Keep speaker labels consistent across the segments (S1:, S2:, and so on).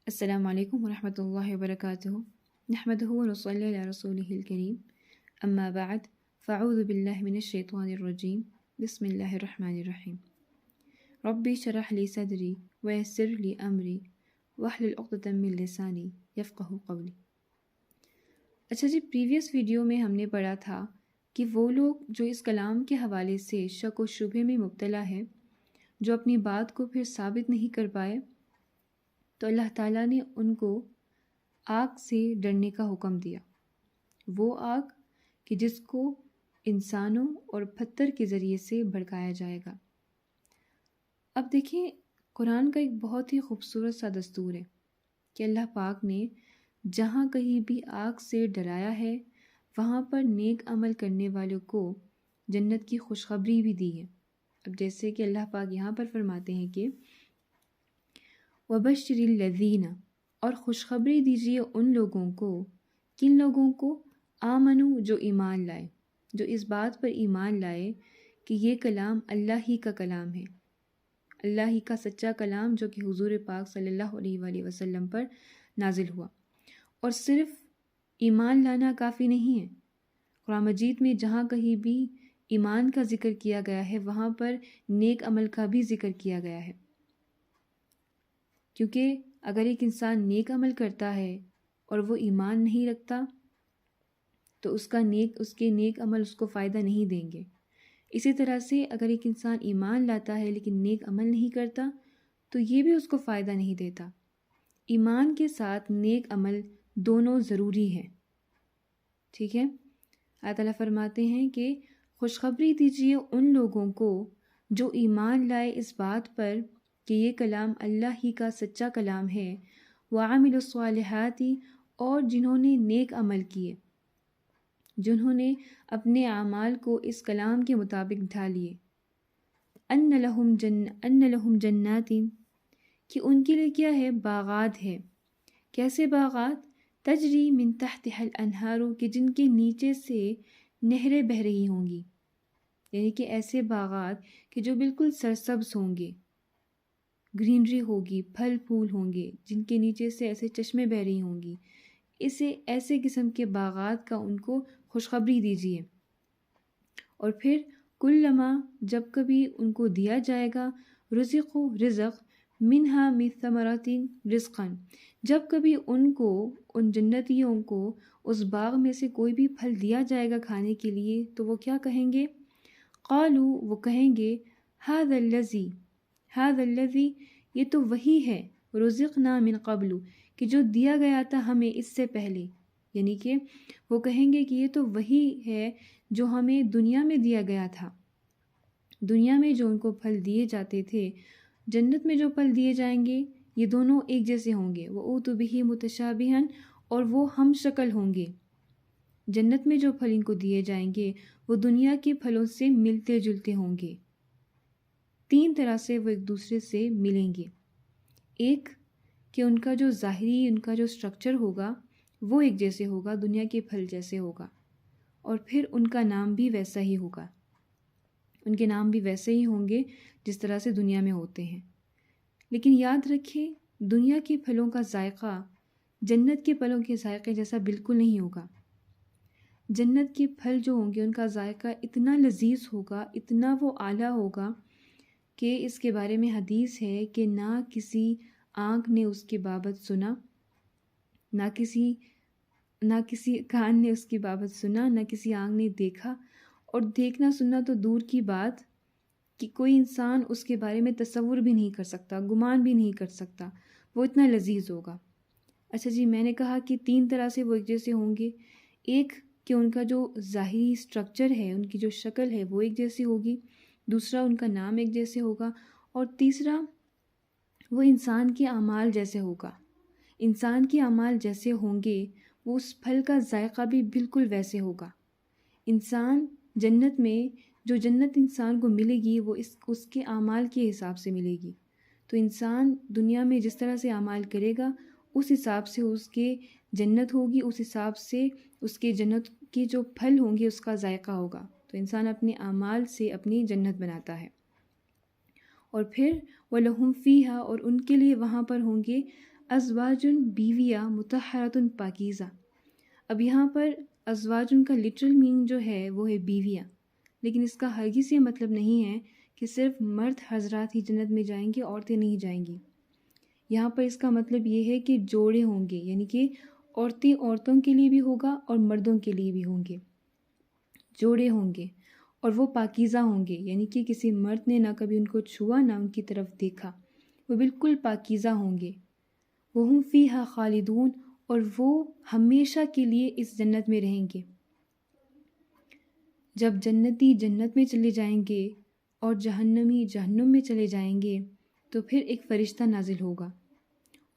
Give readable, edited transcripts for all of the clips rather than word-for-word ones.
S1: السلام علیکم ورحمۃ اللہ وبرکاتہ نحمدہ ونصلی علی رسولہ الکریم اما بعد فاعوذ باللہ من الشیطان الرجیم بسم اللہ الرحمن الرحیم ربی شرح لی صدری ویسر لی امری واحلل عقدۃ من لسانی یفقہوا قولی۔ اچھا جی، پریویس ویڈیو میں ہم نے پڑھا تھا کہ وہ لوگ جو اس کلام کے حوالے سے شک و شبہ میں مبتلا ہے، جو اپنی بات کو پھر ثابت نہیں کر پائے، تو اللہ تعالیٰ نے ان کو آگ سے ڈرنے کا حکم دیا، وہ آگ کہ جس کو انسانوں اور پتھر کے ذریعے سے بھڑکایا جائے گا۔ اب دیکھیں، قرآن کا ایک بہت ہی خوبصورت سا دستور ہے کہ اللہ پاک نے جہاں کہیں بھی آگ سے ڈرایا ہے، وہاں پر نیک عمل کرنے والوں کو جنت کی خوشخبری بھی دی ہے۔ اب جیسے کہ اللہ پاک یہاں پر فرماتے ہیں کہ وَبَشِّرِ الَّذِينَ، اور خوشخبری دیجیے ان لوگوں کو، کن لوگوں کو؟ آمنو، جو ایمان لائے، جو اس بات پر ایمان لائے کہ یہ کلام اللہ ہی کا کلام ہے، اللہ ہی کا سچا کلام جو کہ حضور پاک صلی اللہ علیہ وآلہ وسلم پر نازل ہوا۔ اور صرف ایمان لانا کافی نہیں ہے، قرآن مجید میں جہاں کہیں بھی ایمان کا ذکر کیا گیا ہے، وہاں پر نیک عمل کا بھی ذکر کیا گیا ہے، کیونکہ اگر ایک انسان نیک عمل کرتا ہے اور وہ ایمان نہیں رکھتا تو اس کے نیک عمل اس کو فائدہ نہیں دیں گے۔ اسی طرح سے اگر ایک انسان ایمان لاتا ہے لیکن نیک عمل نہیں کرتا تو یہ بھی اس کو فائدہ نہیں دیتا۔ ایمان کے ساتھ نیک عمل دونوں ضروری ہیں، ٹھیک ہے؟ اللہ تعالیٰ فرماتے ہیں کہ خوشخبری دیجیے ان لوگوں کو جو ایمان لائے اس بات پر کہ یہ کلام اللہ ہی کا سچا کلام ہے، وَعَمِلُوا الصَّالِحَاتِ، اور جنہوں نے نیک عمل کیے، جنہوں نے اپنے اعمال کو اس کلام کے مطابق ڈھالیے، ان لہم جنات، کہ ان کے لیے کیا ہے؟ باغات ہے۔ کیسے باغات؟ تجری من تحتها الانہار، کہ جن کے نیچے سے نہریں بہہ رہی ہوں گی، یعنی کہ ایسے باغات کہ جو بالکل سرسبز ہوں گے، گرینری ہوگی، پھل پھول ہوں گے، جن کے نیچے سے ایسے چشمے بہہ رہی ہوں گی، ایسے قسم کے باغات کا ان کو خوشخبری دیجیے۔ اور پھر کلما، جب کبھی ان کو دیا جائے گا، رزق منہا من ثمرات رزقا، جب کبھی ان جنتیوں کو اس باغ میں سے کوئی بھی پھل دیا جائے گا کھانے کے لیے، تو وہ کیا کہیں گے؟ قالو، وہ کہیں گے هذا الذی، یہ تو وہی ہے، رزقنا من قبل، کہ جو دیا گیا تھا ہمیں اس سے پہلے، یعنی کہ وہ کہیں گے کہ یہ تو وہی ہے جو ہمیں دنیا میں دیا گیا تھا۔ دنیا میں جو ان کو پھل دیے جاتے تھے، جنت میں جو پھل دیے جائیں گے یہ دونوں ایک جیسے ہوں گے، وَأُوتُوا بِهِ مُتَشَابِهًا، اور وہ ہم شکل ہوں گے۔ جنت میں جو پھل ان کو دیے جائیں گے وہ دنیا کے پھلوں سے ملتے جلتے ہوں گے، تین طرح سے وہ ایک دوسرے سے ملیں گے۔ ایک کہ ان کا جو ظاہری، ان کا جو سٹرکچر ہوگا وہ ایک جیسے ہوگا، دنیا کے پھل جیسے ہوگا، اور پھر ان کا نام بھی ویسا ہی ہوگا، ان کے نام بھی ویسے ہی ہوں گے جس طرح سے دنیا میں ہوتے ہیں۔ لیکن یاد رکھیں، دنیا کے پھلوں کا ذائقہ جنت کے پھلوں کے ذائقے جیسا بالکل نہیں ہوگا۔ جنت کے پھل جو ہوں گے ان کا ذائقہ اتنا لذیذ ہوگا، اتنا وہ اعلیٰ ہوگا کہ اس کے بارے میں حدیث ہے کہ نہ کسی آنکھ نے اس کے بابت سنا، نہ کسی کان نے اس کی بابت سنا، نہ کسی آنکھ نے دیکھا، اور دیکھنا سننا تو دور کی بات کہ کوئی انسان اس کے بارے میں تصور بھی نہیں کر سکتا، گمان بھی نہیں کر سکتا، وہ اتنا لذیذ ہوگا۔ اچھا جی، میں نے کہا کہ تین طرح سے وہ ایک جیسے ہوں گے۔ ایک کہ ان کا جو ظاہری سٹرکچر ہے، ان کی جو شکل ہے وہ ایک جیسی ہوگی، دوسرا ان کا نام ایک جیسے ہوگا، اور تیسرا وہ انسان کے اعمال جیسے ہوگا۔ انسان کے اعمال جیسے ہوں گے وہ اس پھل کا ذائقہ بھی بالکل ویسے ہوگا۔ انسان جنت میں، جو جنت انسان کو ملے گی وہ اس کے اعمال کے حساب سے ملے گی۔ تو انسان دنیا میں جس طرح سے اعمال کرے گا اس حساب سے اس کے جنت ہوگی، اس حساب سے اس کے جنت کے جو پھل ہوں گے اس کا ذائقہ ہوگا۔ تو انسان اپنے اعمال سے اپنی جنت بناتا ہے۔ اور پھر وَلَهُمْ فِيهَا، اور ان کے لیے وہاں پر ہوں گے ازواجن بیویاں مطہراتن پاکیزہ۔ اب یہاں پر ازواجن کا لٹرل میننگ جو ہے وہ ہے بیویاں، لیکن اس کا ہرگز یہ مطلب نہیں ہے کہ صرف مرد حضرات ہی جنت میں جائیں گے، عورتیں نہیں جائیں گی۔ یہاں پر اس کا مطلب یہ ہے کہ جوڑے ہوں گے، یعنی کہ عورتیں عورتوں کے لیے بھی ہوگا اور مردوں کے لیے بھی ہوں گے، جوڑے ہوں گے، اور وہ پاکیزہ ہوں گے، یعنی کہ کسی مرد نے نہ کبھی ان کو چھوا نہ ان کی طرف دیکھا، وہ بالکل پاکیزہ ہوں گے۔ وَهُمْ فِيهَا خَالِدُونَ، اور وہ ہمیشہ کے لیے اس جنت میں رہیں گے۔ جب جنتی جنت میں چلے جائیں گے اور جہنمی جہنم میں چلے جائیں گے تو پھر ایک فرشتہ نازل ہوگا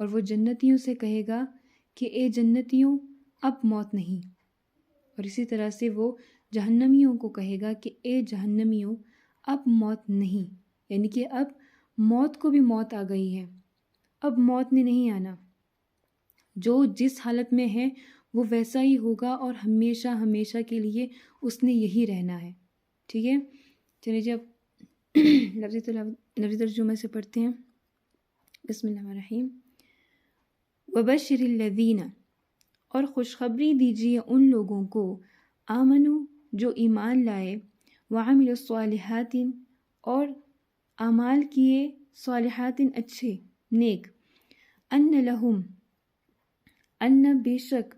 S1: اور وہ جنتیوں سے کہے گا کہ اے جنتیوں، اب موت نہیں، اور اسی طرح سے وہ جہنمیوں کو کہے گا کہ اے جہنمیوں، اب موت نہیں، یعنی کہ اب موت کو بھی موت آ گئی ہے، اب موت نے نہیں آنا، جو جس حالت میں ہے وہ ویسا ہی ہوگا اور ہمیشہ ہمیشہ کے لیے اس نے یہی رہنا ہے۔ ٹھیک ہے، چلیے جب لفظی ترجمہ سے پڑھتے ہیں۔ بسم اللہ الرحمن الرحیم۔ وبشر الذین، اور خوشخبری دیجیے ان لوگوں کو، آمنو، جو ایمان لائے، وعملوا الصالحات، اور اعمال کیے صالحات اچھے نیک، ان لہم، ان بے شک،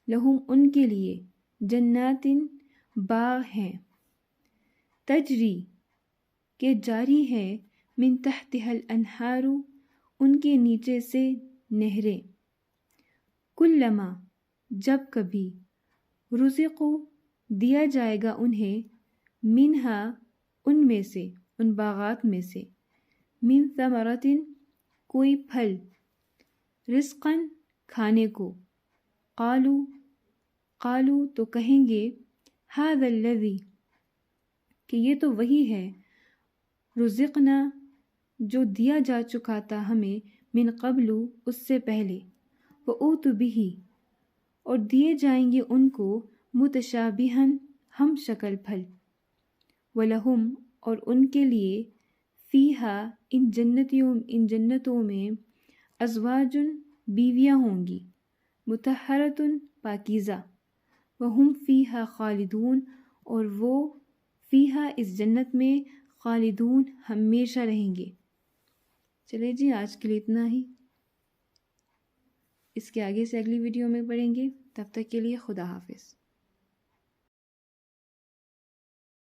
S1: لہم ان کے لیے، جنات باغ ہیں، تجری کہ جاری ہے، من تحتها الانہار ان کے نیچے سے نہریں، کلما جب کبھی، رزقو دیا جائے گا انہیں، منہا ان میں سے، ان باغات میں سے، من ثمرۃ کوئی پھل، رزقاً کھانے کو، قالو تو کہیں گے، ھذا الذی کہ یہ تو وہی ہے، رزقنا جو دیا جا چکا تھا ہمیں، من قبل اس سے پہلے، وَأُوتُوا بِهِ اور دیے جائیں گے ان کو، متشابہاً ہم شکل پھل، وَلَهُمْ اور ان کے لیے، فیہا ان جنتوں میں، ازواجن بیویاں ہوں گی، مطہراتن پاکیزہ، وَهُمْ فیہا خالدون اور وہ فیہا اس جنت میں، خالدون ہمیشہ رہیں گے۔ چلے جی آج کے لیے اتنا ہی، اس کے آگے سے اگلی ویڈیو میں پڑھیں گے، تب تک کے لیے خدا حافظ۔